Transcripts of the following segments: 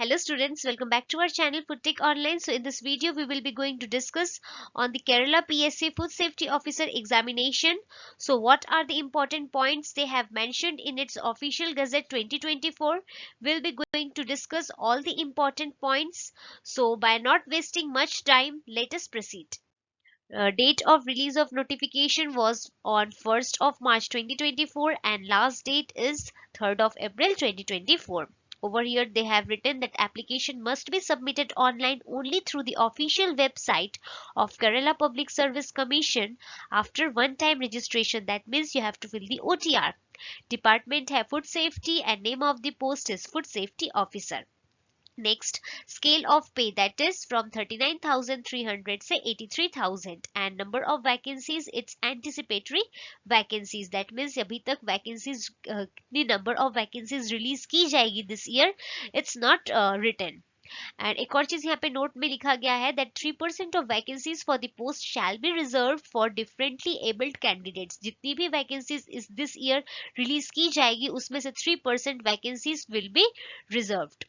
Hello students, welcome back to our channel Food Online. So in this video we will be going to discuss on the Kerala PSC Food Safety Officer examination. So what are the important points they have mentioned in its official Gazette 2024? We'll be going to discuss all the important points. So by not wasting much time, let us proceed. Date of release of notification was on 1st of March 2024 and last date is 3rd of April 2024. Over here they have written that application must be submitted online only through the official website of Kerala Public Service Commission after one-time registration. That means you have to fill the OTR. Department have food safety and name of the post is food safety officer. Next, scale of pay, that is from 39,300 say 83,000, and number of vacancies, it's anticipatory vacancies. That means अभी तक vacancies कितनी number of vacancies release की जाएगी this year, it's not written. And एक और चीज यहाँ पे नोट में लिखा गया है that 3% of vacancies for the post shall be reserved for differently abled candidates. जितनी भी vacancies इस this year release की जाएगी उसमें से 3% vacancies will be reserved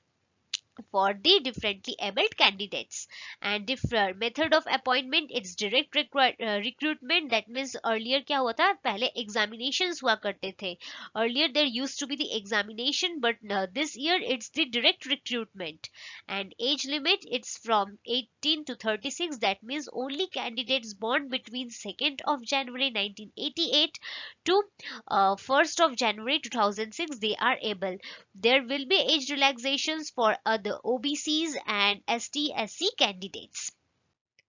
for the differently abled candidates. And different method of appointment, it's direct recruitment. That means earlier क्या हुआ था, पहले examinations हुआ करते थे. Earlier there used to be the examination, but this year it's the direct recruitment. And age limit, it's from 18 to 36. That means only candidates born between 2nd of January 1988 to 1st of January 2006 they are able. There will be age relaxations for other OBCs and ST/SC candidates.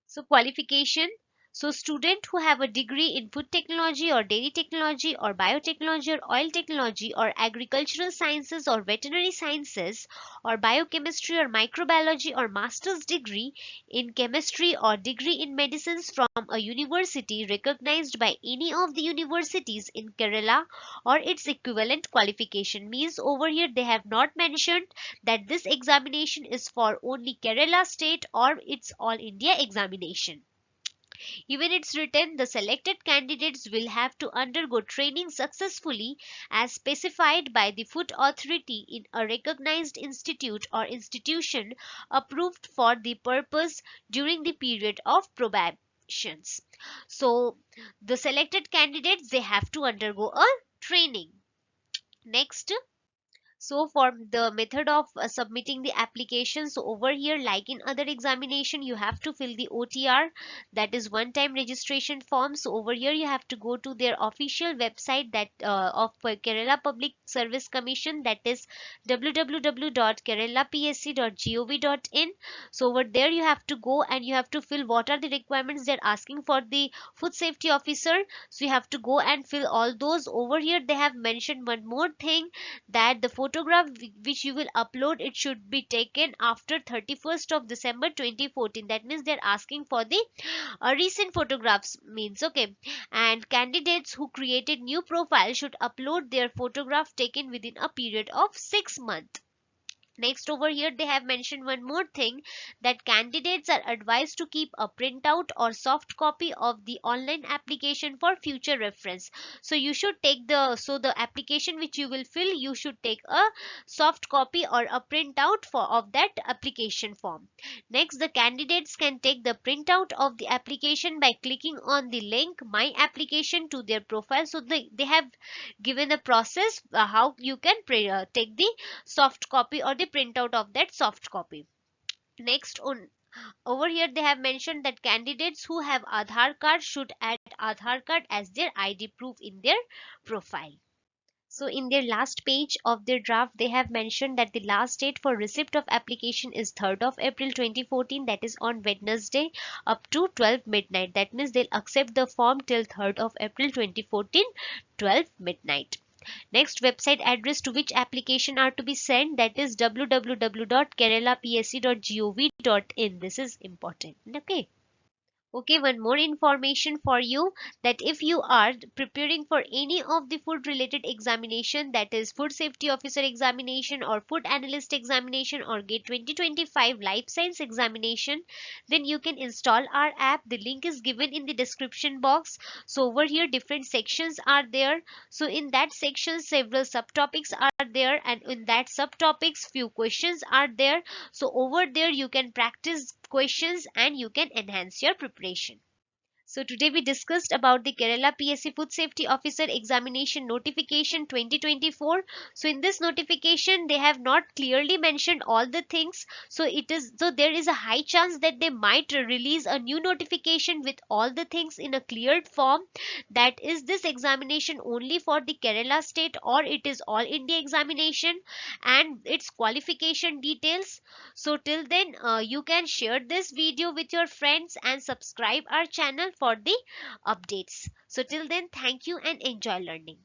So qualification. So student who have a degree in food technology or dairy technology or biotechnology or oil technology or agricultural sciences or veterinary sciences or biochemistry or microbiology or master's degree in chemistry or degree in medicines from a university recognized by any of the universities in Kerala or its equivalent qualification. Means over here they have not mentioned that this examination is for only Kerala state or it's all India examination. Even it's written the selected candidates will have to undergo training successfully as specified by the food authority in a recognized institute or institution approved for the purpose during the period of probations. So the selected candidates, they have to undergo a training. Next, so for the method of submitting the application, so over here like in other examination you have to fill the OTR, that is one time registration form. So over here you have to go to their official website that of Kerala Public Service Commission, that is www.keralapsc.gov.in. so over there you have to go and you have to fill what are the requirements they're asking for the food safety officer. So you have to go and fill all those. Over here they have mentioned one more thing, that the photograph which you will upload, it should be taken after 31st of December 2014. That means they're asking for the recent photographs means, okay. And candidates who created new profile should upload their photograph taken within a period of 6 months. Next, over here they have mentioned one more thing, that candidates are advised to keep a printout or soft copy of the online application for future reference. So you should take the application which you will fill, you should take a soft copy or a printout of that application form. Next, the candidates can take the printout of the application by clicking on the link my application to their profile. So they have given a process how you can take the soft copy or the printout of that soft copy. Next, over here they have mentioned that candidates who have Aadhaar card should add Aadhaar card as their ID proof in their profile. So in their last page of their draft, they have mentioned that the last date for receipt of application is 3rd of April 2014, that is on Wednesday up to 12 midnight. That means they'll accept the form till 3rd of April 2014, 12 midnight. Next, website address to which application are to be sent, that is www.keralapsc.gov.in. This is important. Okay. Okay, one more information for you, that if you are preparing for any of the food related examination, that is food safety officer examination or food analyst examination or GATE 2025 life science examination, then you can install our app. The link is given in the description box. So over here different sections are there. So in that section several subtopics are there, and in that subtopics few questions are there. So over there you can practice questions and you can enhance your preparation. So today we discussed about the Kerala PSC Food Safety Officer Examination Notification 2024. So in this notification they have not clearly mentioned all the things. So there is a high chance that they might release a new notification with all the things in a cleared form. That is this examination only for the Kerala state or it is all India examination, and its qualification details. So till then you can share this video with your friends and subscribe our channel for the updates. So till then, thank you and enjoy learning.